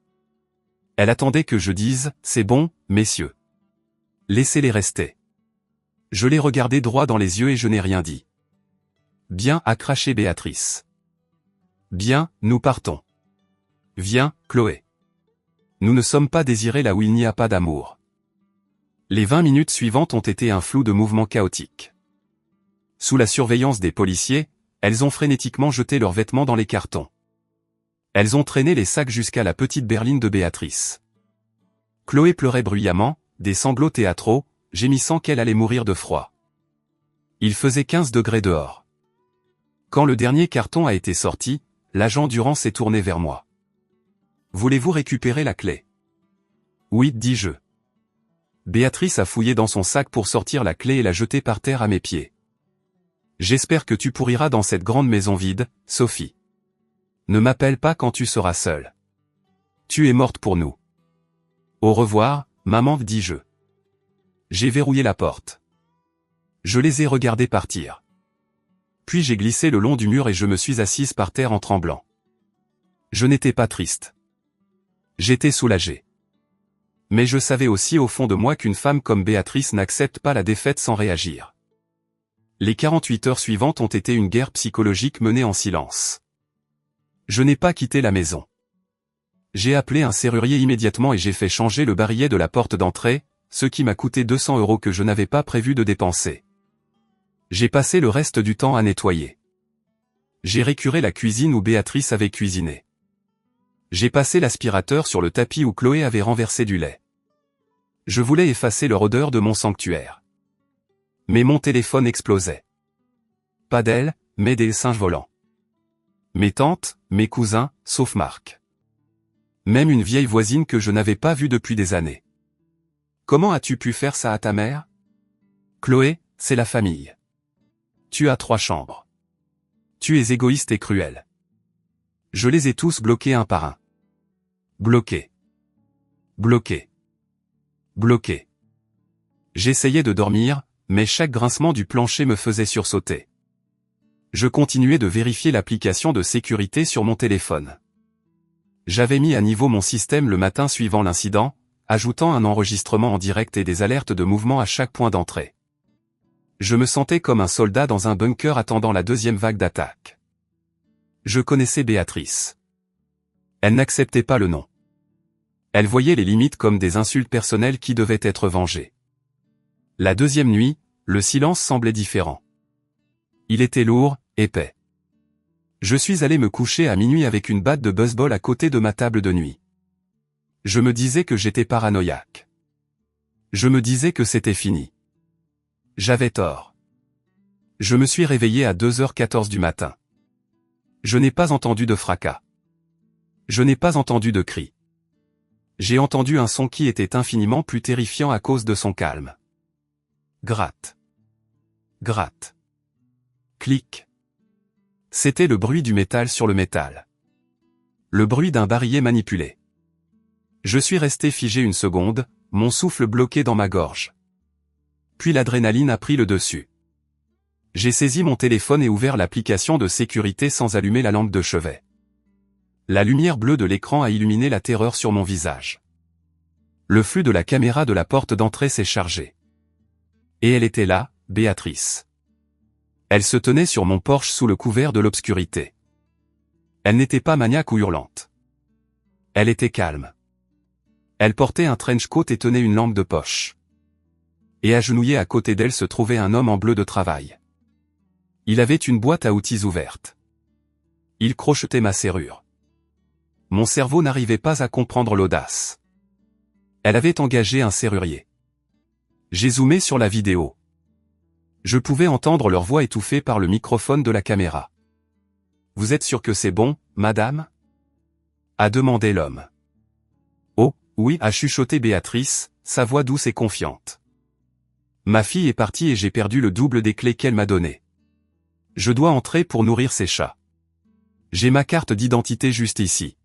S1: Elle attendait que je dise « C'est bon, messieurs. Laissez-les rester ». Je l'ai regardé droit dans les yeux et je n'ai rien dit. « Bien » a craché Béatrice. « Bien, nous partons. Viens, Chloé. Nous ne sommes pas désirés là où il n'y a pas d'amour. » Les 20 minutes suivantes ont été un flou de mouvements chaotiques. Sous la surveillance des policiers, elles ont frénétiquement jeté leurs vêtements dans les cartons. Elles ont traîné les sacs jusqu'à la petite berline de Béatrice. Chloé pleurait bruyamment, des sanglots théâtraux, gémissant qu'elle allait mourir de froid. Il faisait 15 degrés dehors. Quand le dernier carton a été sorti, l'agent Durand s'est tourné vers moi. « Voulez-vous récupérer la clé ?» « Oui, dis-je. » Béatrice a fouillé dans son sac pour sortir la clé et l'a jetée par terre à mes pieds. « J'espère que tu pourriras dans cette grande maison vide, Sophie. Ne m'appelle pas quand tu seras seule. Tu es morte pour nous. Au revoir, maman, dis-je. » J'ai verrouillé la porte. Je les ai regardés partir. Puis j'ai glissé le long du mur et je me suis assise par terre en tremblant. Je n'étais pas triste. J'étais soulagé. Mais je savais aussi au fond de moi qu'une femme comme Béatrice n'accepte pas la défaite sans réagir. Les 48 heures suivantes ont été une guerre psychologique menée en silence. Je n'ai pas quitté la maison. J'ai appelé un serrurier immédiatement et j'ai fait changer le barillet de la porte d'entrée, ce qui m'a coûté 200 € que je n'avais pas prévu de dépenser. J'ai passé le reste du temps à nettoyer. J'ai récuré la cuisine où Béatrice avait cuisiné. J'ai passé l'aspirateur sur le tapis où Chloé avait renversé du lait. Je voulais effacer leur odeur de mon sanctuaire. Mais mon téléphone explosait. Pas d'elle, mais des singes volants. Mes tantes, mes cousins, sauf Marc. Même une vieille voisine que je n'avais pas vue depuis des années. Comment as-tu pu faire ça à ta mère? Chloé, c'est la famille. Tu as 3 chambres. Tu es égoïste et cruel. Je les ai tous bloqués un par un. Bloqués. Bloqués. Bloqués. J'essayais de dormir, mais chaque grincement du plancher me faisait sursauter. Je continuais de vérifier l'application de sécurité sur mon téléphone. J'avais mis à niveau mon système le matin suivant l'incident, ajoutant un enregistrement en direct et des alertes de mouvement à chaque point d'entrée. Je me sentais comme un soldat dans un bunker attendant la deuxième vague d'attaque. Je connaissais Béatrice. Elle n'acceptait pas le non. Elle voyait les limites comme des insultes personnelles qui devaient être vengées. La deuxième nuit, le silence semblait différent. Il était lourd, épais. Je suis allé me coucher à minuit avec une batte de baseball à côté de ma table de nuit. Je me disais que j'étais paranoïaque. Je me disais que c'était fini. J'avais tort. Je me suis réveillé à 2h14 du matin. Je n'ai pas entendu de fracas. Je n'ai pas entendu de cris. J'ai entendu un son qui était infiniment plus terrifiant à cause de son calme. Gratte. Gratte. Clic. C'était le bruit du métal sur le métal. Le bruit d'un barillet manipulé. Je suis resté figé une seconde, mon souffle bloqué dans ma gorge. Puis l'adrénaline a pris le dessus. J'ai saisi mon téléphone et ouvert l'application de sécurité sans allumer la lampe de chevet. La lumière bleue de l'écran a illuminé la terreur sur mon visage. Le flux de la caméra de la porte d'entrée s'est chargé. Et elle était là, Béatrice. Elle se tenait sur mon porche sous le couvert de l'obscurité. Elle n'était pas maniaque ou hurlante. Elle était calme. Elle portait un trench coat et tenait une lampe de poche. Et agenouillé à côté d'elle se trouvait un homme en bleu de travail. Il avait une boîte à outils ouverte. Il crochetait ma serrure. Mon cerveau n'arrivait pas à comprendre l'audace. Elle avait engagé un serrurier. J'ai zoomé sur la vidéo. Je pouvais entendre leur voix étouffée par le microphone de la caméra. « Vous êtes sûr que c'est bon, madame ?» a demandé l'homme. « Oh, oui » a chuchoté Béatrice, sa voix douce et confiante. « Ma fille est partie et j'ai perdu le double des clés qu'elle m'a données. Je dois entrer pour nourrir ses chats. J'ai ma carte d'identité juste ici. »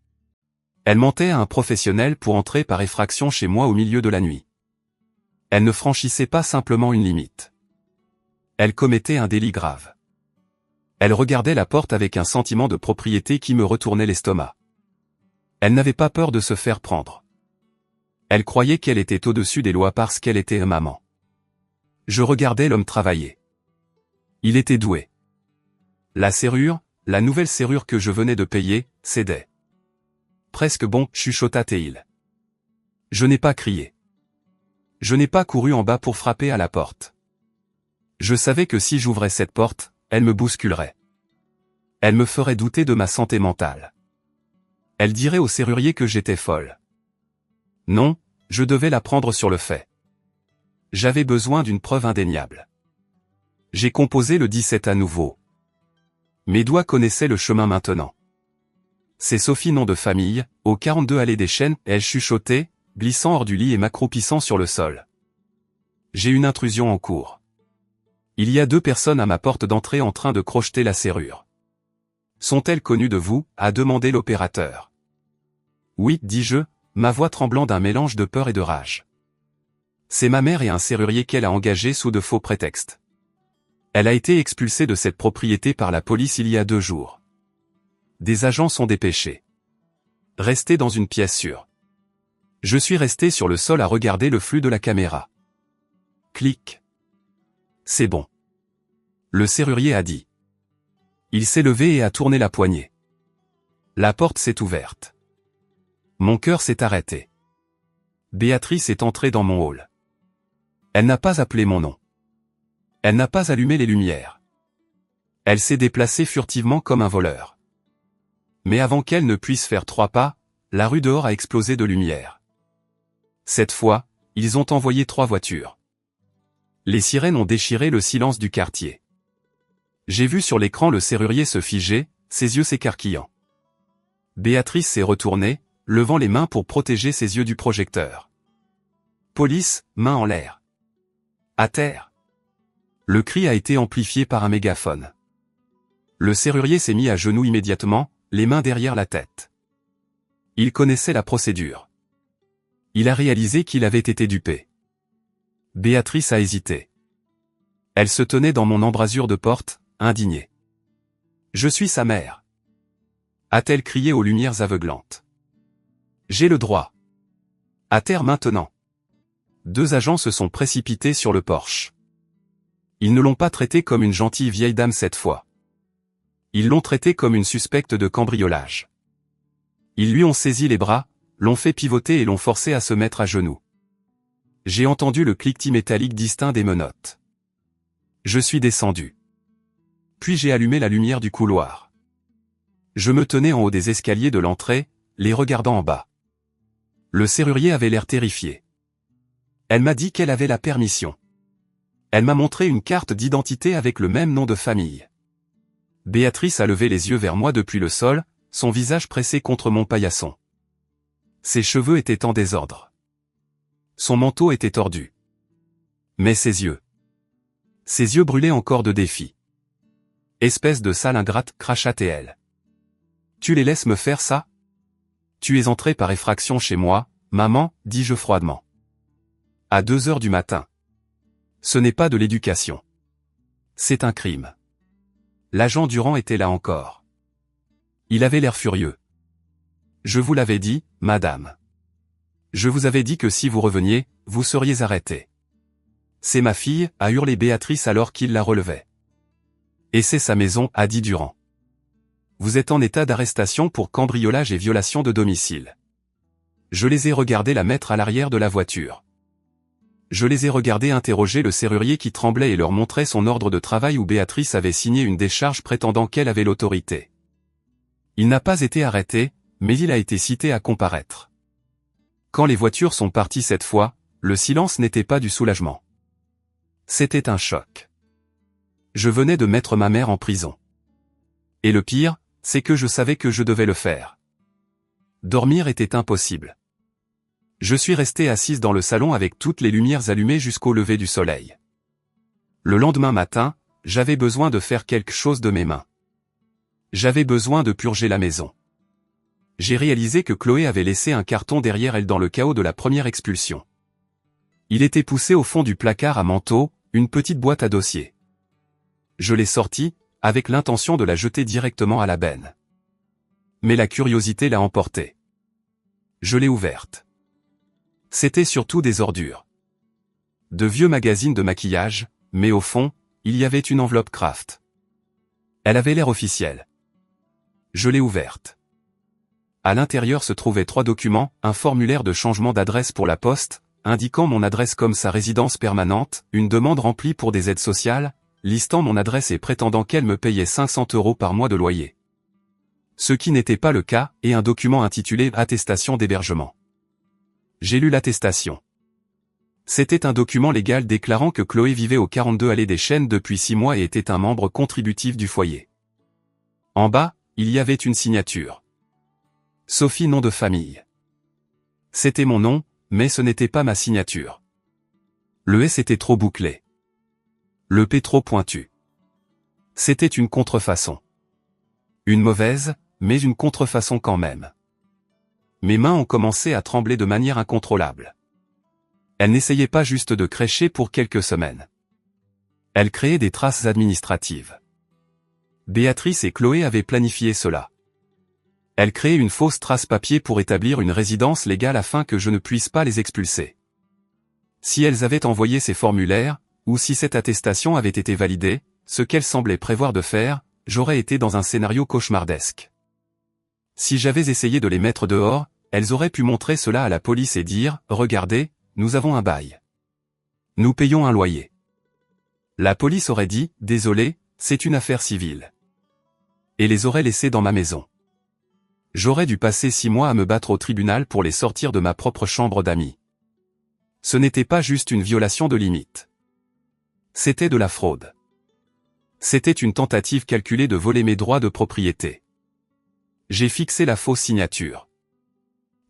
S1: Elle mentait à un professionnel pour entrer par effraction chez moi au milieu de la nuit. Elle ne franchissait pas simplement une limite. Elle commettait un délit grave. Elle regardait la porte avec un sentiment de propriété qui me retournait l'estomac. Elle n'avait pas peur de se faire prendre. Elle croyait qu'elle était au-dessus des lois parce qu'elle était maman. Je regardais l'homme travailler. Il était doué. La serrure, la nouvelle serrure que je venais de payer, cédait. Presque bon, chuchota Théil. Je n'ai pas crié. Je n'ai pas couru en bas pour frapper à la porte. Je savais que si j'ouvrais cette porte, elle me bousculerait. Elle me ferait douter de ma santé mentale. Elle dirait au serrurier que j'étais folle. Non, je devais la prendre sur le fait. J'avais besoin d'une preuve indéniable. J'ai composé le 17 à nouveau. Mes doigts connaissaient le chemin maintenant. C'est Sophie, nom de famille, au 42 allée des Chênes, elle chuchotait, glissant hors du lit et m'accroupissant sur le sol. J'ai une intrusion en cours. Il y a 2 personnes à ma porte d'entrée en train de crocheter la serrure. Sont-elles connues de vous? A demandé l'opérateur. Oui, dis-je, ma voix tremblant d'un mélange de peur et de rage. C'est ma mère et un serrurier qu'elle a engagé sous de faux prétextes. Elle a été expulsée de cette propriété par la police il y a 2 jours. Des agents sont dépêchés. Restez dans une pièce sûre. Je suis resté sur le sol à regarder le flux de la caméra. Clic. C'est bon. Le serrurier a dit. Il s'est levé et a tourné la poignée. La porte s'est ouverte. Mon cœur s'est arrêté. Béatrice est entrée dans mon hall. Elle n'a pas appelé mon nom. Elle n'a pas allumé les lumières. Elle s'est déplacée furtivement comme un voleur. Mais avant qu'elle ne puisse faire 3 pas, la rue dehors a explosé de lumière. Cette fois, ils ont envoyé 3 voitures. Les sirènes ont déchiré le silence du quartier. J'ai vu sur l'écran le serrurier se figer, ses yeux s'écarquillant. Béatrice s'est retournée, levant les mains pour protéger ses yeux du projecteur. Police, main en l'air. À terre. Le cri a été amplifié par un mégaphone. Le serrurier s'est mis à genoux immédiatement, les mains derrière la tête. Il connaissait la procédure. Il a réalisé qu'il avait été dupé. Béatrice a hésité. Elle se tenait dans mon embrasure de porte, indignée. Je suis sa mère. A-t-elle crié aux lumières aveuglantes. J'ai le droit. À terre maintenant. 2 agents se sont précipités sur le porche. Ils ne l'ont pas traitée comme une gentille vieille dame cette fois. Ils l'ont traitée comme une suspecte de cambriolage. Ils lui ont saisi les bras, l'ont fait pivoter et l'ont forcé à se mettre à genoux. J'ai entendu le cliquetis métallique distinct des menottes. Je suis descendu. Puis j'ai allumé la lumière du couloir. Je me tenais en haut des escaliers de l'entrée, les regardant en bas. Le serrurier avait l'air terrifié. Elle m'a dit qu'elle avait la permission. Elle m'a montré une carte d'identité avec le même nom de famille. Béatrice a levé les yeux vers moi depuis le sol, son visage pressé contre mon paillasson. Ses cheveux étaient en désordre. Son manteau était tordu. Mais ses yeux brûlaient encore de défi. Espèce de sale ingrate, cracha-t-elle. Tu les laisses me faire ça? Tu es entré par effraction chez moi, maman, dis-je froidement. À 2 heures du matin. Ce n'est pas de l'éducation. C'est un crime. L'agent Durand était là encore. Il avait l'air furieux. Je vous l'avais dit, madame. Je vous avais dit que si vous reveniez, vous seriez arrêtée. C'est ma fille, a hurlé Béatrice alors qu'il la relevait. Et c'est sa maison, a dit Durand. Vous êtes en état d'arrestation pour cambriolage et violation de domicile. Je les ai regardés la mettre à l'arrière de la voiture. Je les ai regardés interroger le serrurier qui tremblait et leur montrait son ordre de travail où Béatrice avait signé une décharge prétendant qu'elle avait l'autorité. Il n'a pas été arrêté, mais il a été cité à comparaître. Quand les voitures sont parties cette fois, le silence n'était pas du soulagement. C'était un choc. Je venais de mettre ma mère en prison. Et le pire, c'est que je savais que je devais le faire. Dormir était impossible. Je suis resté assise dans le salon avec toutes les lumières allumées jusqu'au lever du soleil. Le lendemain matin, j'avais besoin de faire quelque chose de mes mains. J'avais besoin de purger la maison. J'ai réalisé que Chloé avait laissé un carton derrière elle dans le chaos de la première expulsion. Il était poussé au fond du placard à manteau, une petite boîte à dossier. Je l'ai sortie, avec l'intention de la jeter directement à la benne. Mais la curiosité l'a emportée. Je l'ai ouverte. C'était surtout des ordures. De vieux magazines de maquillage, mais au fond, il y avait une enveloppe Kraft. Elle avait l'air officielle. Je l'ai ouverte. À l'intérieur se trouvaient 3 documents, un formulaire de changement d'adresse pour la poste, indiquant mon adresse comme sa résidence permanente, une demande remplie pour des aides sociales, listant mon adresse et prétendant qu'elle me payait 500 € par mois de loyer. Ce qui n'était pas le cas, et un document intitulé « Attestation d'hébergement ». J'ai lu l'attestation. C'était un document légal déclarant que Chloé vivait au 42 allée des Chênes depuis 6 mois et était un membre contributif du foyer. En bas, il y avait une signature. Sophie nom de famille. C'était mon nom, mais ce n'était pas ma signature. Le S était trop bouclé. Le P trop pointu. C'était une contrefaçon. Une mauvaise, mais une contrefaçon quand même. Mes mains ont commencé à trembler de manière incontrôlable. Elle n'essayait pas juste de crécher pour quelques semaines. Elle créait des traces administratives. Béatrice et Chloé avaient planifié cela. Elle créait une fausse trace papier pour établir une résidence légale afin que je ne puisse pas les expulser. Si elles avaient envoyé ces formulaires, ou si cette attestation avait été validée, ce qu'elles semblaient prévoir de faire, j'aurais été dans un scénario cauchemardesque. Si j'avais essayé de les mettre dehors, elles auraient pu montrer cela à la police et dire « Regardez, nous avons un bail. Nous payons un loyer. » La police aurait dit « Désolé, c'est une affaire civile. » Et les aurait laissés dans ma maison. J'aurais dû passer 6 mois à me battre au tribunal pour les sortir de ma propre chambre d'amis. Ce n'était pas juste une violation de limite. C'était de la fraude. C'était une tentative calculée de voler mes droits de propriété. J'ai fixé la fausse signature.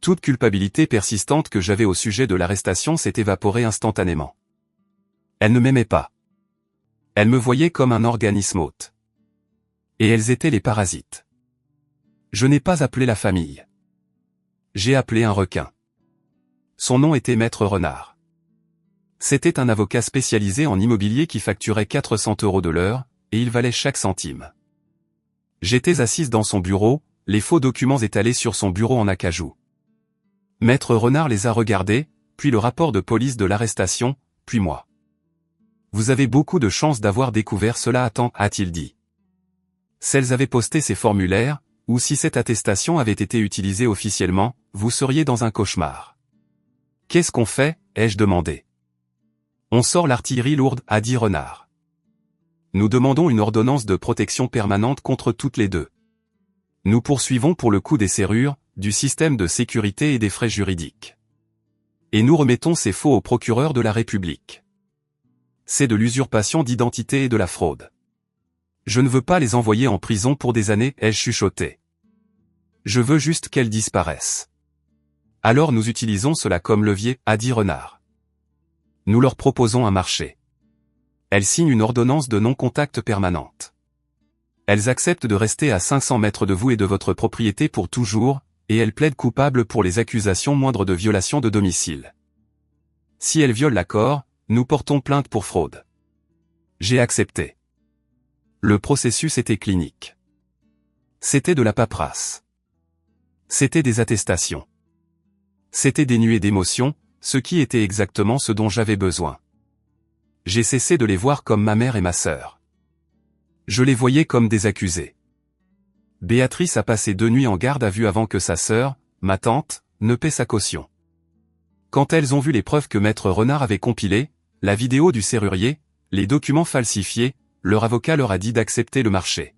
S1: Toute culpabilité persistante que j'avais au sujet de l'arrestation s'est évaporée instantanément. Elles ne m'aimaient pas. Elles me voyaient comme un organisme hôte. Et elles étaient les parasites. Je n'ai pas appelé la famille. J'ai appelé un requin. Son nom était Maître Renard. C'était un avocat spécialisé en immobilier qui facturait 400 € de l'heure, et il valait chaque centime. J'étais assise dans son bureau, les faux documents étalés sur son bureau en acajou. Maître Renard les a regardés, puis le rapport de police de l'arrestation, puis moi. Vous avez beaucoup de chance d'avoir découvert cela à temps, a-t-il dit. Si elles avaient posté ces formulaires, ou si cette attestation avait été utilisée officiellement, vous seriez dans un cauchemar. Qu'est-ce qu'on fait, ai-je demandé. On sort l'artillerie lourde, a dit Renard. Nous demandons une ordonnance de protection permanente contre toutes les deux. Nous poursuivons pour le coût des serrures, du système de sécurité et des frais juridiques. Et nous remettons ces faux au procureur de la République. C'est de l'usurpation d'identité et de la fraude. Je ne veux pas les envoyer en prison pour des années, ai-je chuchoté. Je veux juste qu'elles disparaissent. Alors nous utilisons cela comme levier, a dit Renard. Nous leur proposons un marché. Elles signent une ordonnance de non-contact permanente. Elles acceptent de rester à 500 mètres de vous et de votre propriété pour toujours, et elles plaident coupables pour les accusations moindres de violation de domicile. Si elles violent l'accord, nous portons plainte pour fraude. J'ai accepté. Le processus était clinique. C'était de la paperasse. C'était des attestations. C'était dénué d'émotion, ce qui était exactement ce dont j'avais besoin. J'ai cessé de les voir comme ma mère et ma sœur. Je les voyais comme des accusés. Béatrice a passé 2 nuits en garde à vue avant que sa sœur, ma tante, ne paie sa caution. Quand elles ont vu les preuves que Maître Renard avait compilées, la vidéo du serrurier, les documents falsifiés, leur avocat leur a dit d'accepter le marché.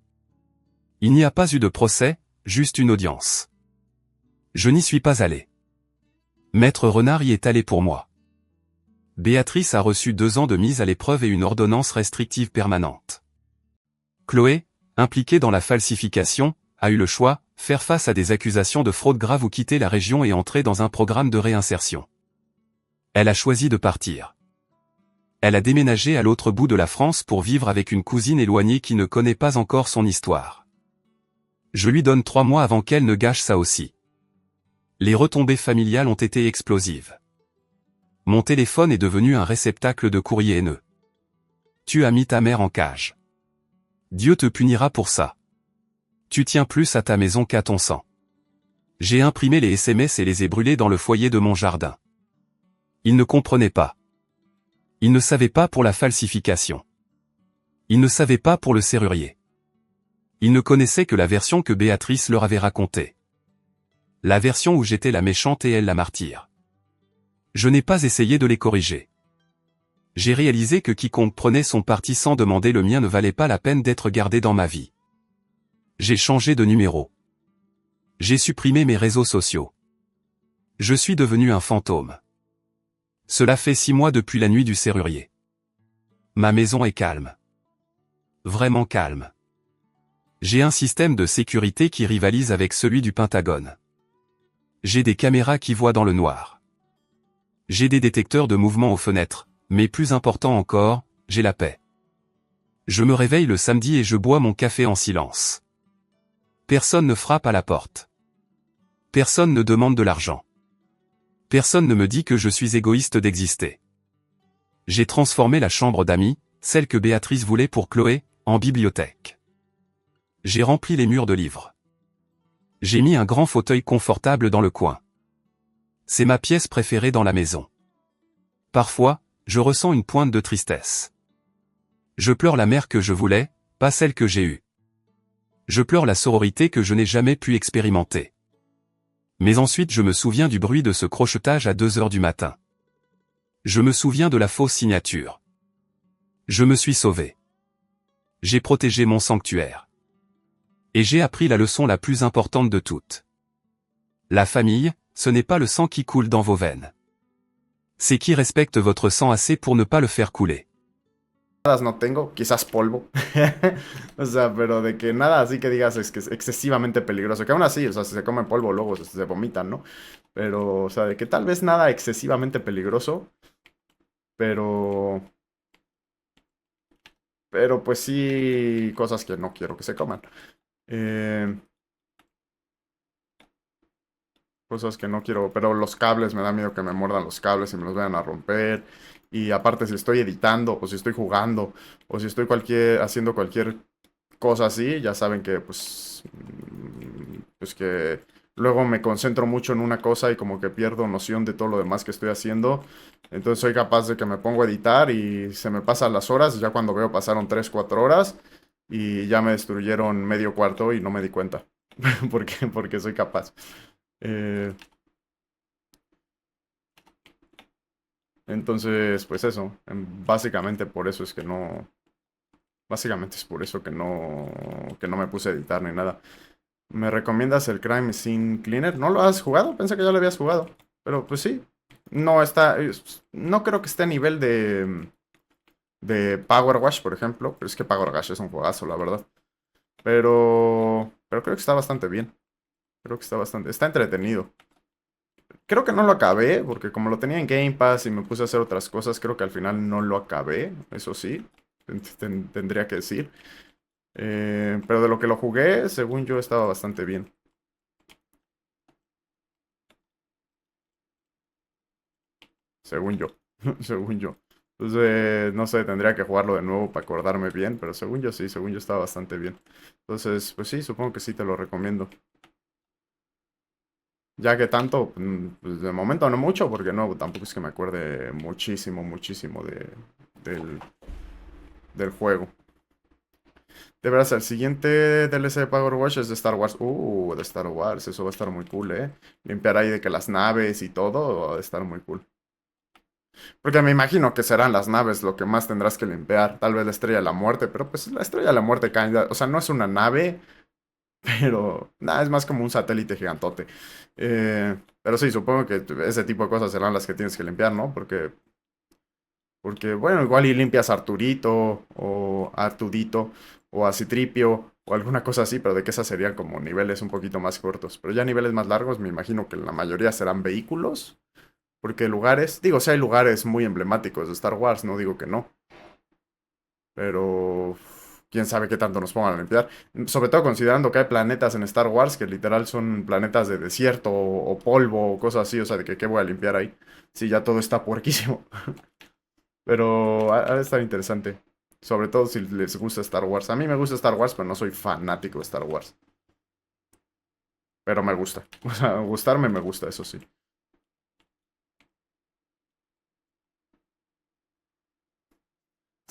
S1: Il n'y a pas eu de procès, juste une audience. Je n'y suis pas allé. Maître Renard y est allé pour moi. Béatrice a reçu 2 ans de mise à l'épreuve et une ordonnance restrictive permanente. Chloé, impliquée dans la falsification, a eu le choix, faire face à des accusations de fraude grave ou quitter la région et entrer dans un programme de réinsertion. Elle a choisi de partir. Elle a déménagé à l'autre bout de la France pour vivre avec une cousine éloignée qui ne connaît pas encore son histoire. Je lui donne 3 mois avant qu'elle ne gâche ça aussi. Les retombées familiales ont été explosives. Mon téléphone est devenu un réceptacle de courriers haineux. Tu as mis ta mère en cage. Dieu te punira pour ça. Tu tiens plus à ta maison qu'à ton sang. J'ai imprimé les SMS et les ai brûlés dans le foyer de mon jardin. Il ne comprenait pas. Il ne savait pas pour la falsification. Il ne savait pas pour le serrurier. Il ne connaissait que la version que Béatrice leur avait racontée. La version où j'étais la méchante et elle la martyre. Je n'ai pas essayé de les corriger. J'ai réalisé que quiconque prenait son parti sans demander le mien ne valait pas la peine d'être gardé dans ma vie. J'ai changé de numéro. J'ai supprimé mes réseaux sociaux. Je suis devenu un fantôme. Cela fait 6 mois depuis la nuit du serrurier. Ma maison est calme. Vraiment calme. J'ai un système de sécurité qui rivalise avec celui du Pentagone. J'ai des caméras qui voient dans le noir. J'ai des détecteurs de mouvement aux fenêtres, mais plus important encore, j'ai la paix. Je me réveille le samedi et je bois mon café en silence. Personne ne frappe à la porte. Personne ne demande de l'argent. Personne ne me dit que je suis égoïste d'exister. J'ai transformé la chambre d'amis, celle que Béatrice voulait pour Chloé, en bibliothèque. J'ai rempli les murs de livres. J'ai mis un grand fauteuil confortable dans le coin. C'est ma pièce préférée dans la maison. Parfois, je ressens une pointe de tristesse. Je pleure la mère que je voulais, pas celle que j'ai eue. Je pleure la sororité que je n'ai jamais pu expérimenter. Mais ensuite je me souviens du bruit de ce crochetage à 2 heures du matin. Je me souviens de la fausse signature. Je me suis sauvé. J'ai protégé mon sanctuaire. Et j'ai appris la leçon la plus importante de toutes. La famille, ce n'est pas le sang qui coule dans vos veines. C'est qui respecte votre sang assez pour ne pas le faire couler.
S2: No tengo, quizás polvo. O sea, pero de que nada así que digas es que es excesivamente peligroso. Que aún así, o sea, si se come polvo luego se vomitan, ¿no? Pero, o sea, de que tal vez nada excesivamente peligroso. Pero... Pero pues sí, cosas que no quiero que se coman. Eh, Cosas que no quiero, pero los cables, me da miedo que me muerdan los cables y me los vayan a romper. Y aparte, si estoy editando, o si estoy jugando, o si estoy haciendo cualquier cosa así, ya saben que pues, pues que luego me concentro mucho en una cosa y como que pierdo noción de todo lo demás que estoy haciendo. Entonces soy capaz de que me pongo a editar y se me pasan las horas, ya cuando veo pasaron 3 4 horas y ya me destruyeron medio cuarto y no me di cuenta. Porque soy capaz. Eh, entonces, pues eso, básicamente por eso es que no, básicamente es por eso que no me puse a editar ni nada. ¿Me recomiendas el Crime Scene Cleaner? ¿No lo has jugado? Pensé que ya lo habías jugado. Pero pues sí. No está. No creo que esté a nivel de Power Wash, por ejemplo. Pero es que Power Wash es un juegazo, la verdad. Pero creo que está bastante bien. Creo que está bastante. Está entretenido. Creo que no lo acabé, porque como lo tenía en Game Pass y me puse a hacer otras cosas, creo que al final no lo acabé. Eso sí. Tendría que decir. Pero de lo que lo jugué, según yo, estaba bastante bien. Según yo. Según yo. Entonces, no sé, tendría que jugarlo de nuevo para acordarme bien, pero según yo sí, según yo estaba bastante bien. Entonces, pues sí, supongo que sí te lo recomiendo. Ya que tanto, pues de momento no mucho, porque no, tampoco es que me acuerde muchísimo, muchísimo del juego. De veras, el siguiente DLC de Power Wash es de Star Wars. De Star Wars, eso va a estar muy cool, ¿eh? Limpiar ahí de que las naves y todo, va a estar muy cool. Porque me imagino que serán las naves lo que más tendrás que limpiar. Tal vez la Estrella de la Muerte, pero pues la Estrella de la Muerte cae. O sea, no es una nave, pero nada, es más como un satélite gigantote. Pero sí, supongo que ese tipo de cosas serán las que tienes que limpiar, ¿no? Porque bueno, igual y limpias a Arturito, o a Artudito, o a Citripio, o alguna cosa así, pero de que esas serían como niveles un poquito más cortos. Pero ya niveles más largos, me imagino que la mayoría serán vehículos. Porque lugares, digo, sí hay lugares muy emblemáticos de Star Wars, no digo que no. Pero quién sabe qué tanto nos pongan a limpiar. Sobre todo considerando que hay planetas en Star Wars que literal son planetas de desierto o polvo o cosas así. O sea, de que qué voy a limpiar ahí. Si ya todo está puerquísimo. Pero ha de estar interesante. Sobre todo si les gusta Star Wars. A mí me gusta Star Wars, pero no soy fanático de Star Wars. Pero me gusta. O sea, gustarme me gusta, eso sí.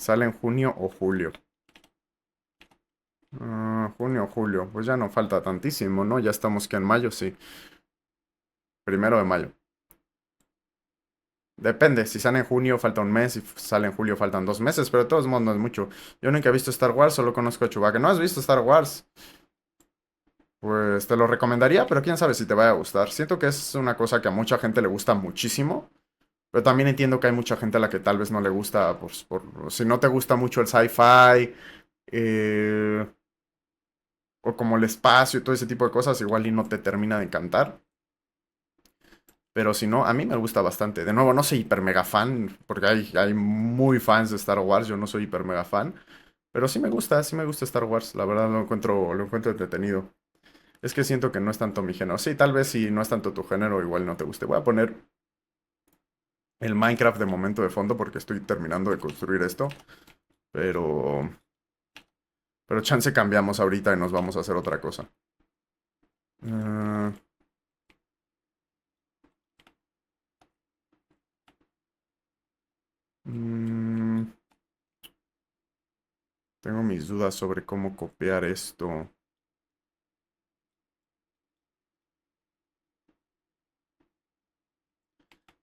S2: Sale en junio o julio. Junio o julio. Pues ya no falta tantísimo, ¿no? Ya estamos que en mayo, sí. 1 de mayo. Depende, si sale en junio falta un mes, si sale en julio faltan 2 meses, pero de todos modos no es mucho. Yo nunca he visto Star Wars, solo conozco a Chewbacca. ¿No has visto Star Wars? Pues te lo recomendaría, pero quién sabe si te vaya a gustar. Siento que es una cosa que a mucha gente le gusta muchísimo, pero también entiendo que hay mucha gente a la que tal vez no le gusta, pues, si no te gusta mucho el sci-fi, eh, o como el espacio y todo ese tipo de cosas, igual y no te termina de encantar. Pero si no, a mí me gusta bastante. De nuevo, no soy hiper mega fan, porque hay muy fans de Star Wars, yo no soy hiper mega fan. Pero sí me gusta Star Wars, la verdad lo encuentro entretenido. Es que siento que no es tanto mi género. Sí, tal vez si no es tanto tu género, igual no te guste. Voy a poner el Minecraft de momento de fondo porque estoy terminando de construir esto. Pero... Pero chance cambiamos ahorita y nos vamos a hacer otra cosa. Ah, mm, tengo mis dudas sobre cómo copiar esto.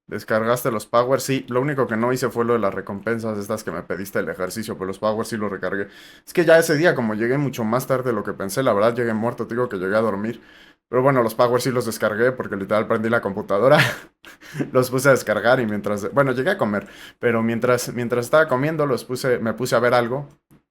S2: ¿Descargaste los powers? Sí, lo único que no hice fue lo de las recompensas estas que me pediste el ejercicio, pero los powers sí los recargué. Es que ya ese día, como llegué mucho más tarde de lo que pensé, la verdad llegué muerto, te digo que llegué a dormir. Pero bueno, los powers sí los descargué porque literal prendí la computadora, los puse a descargar y mientras... Bueno, llegué a comer, pero mientras estaba comiendo me puse a ver algo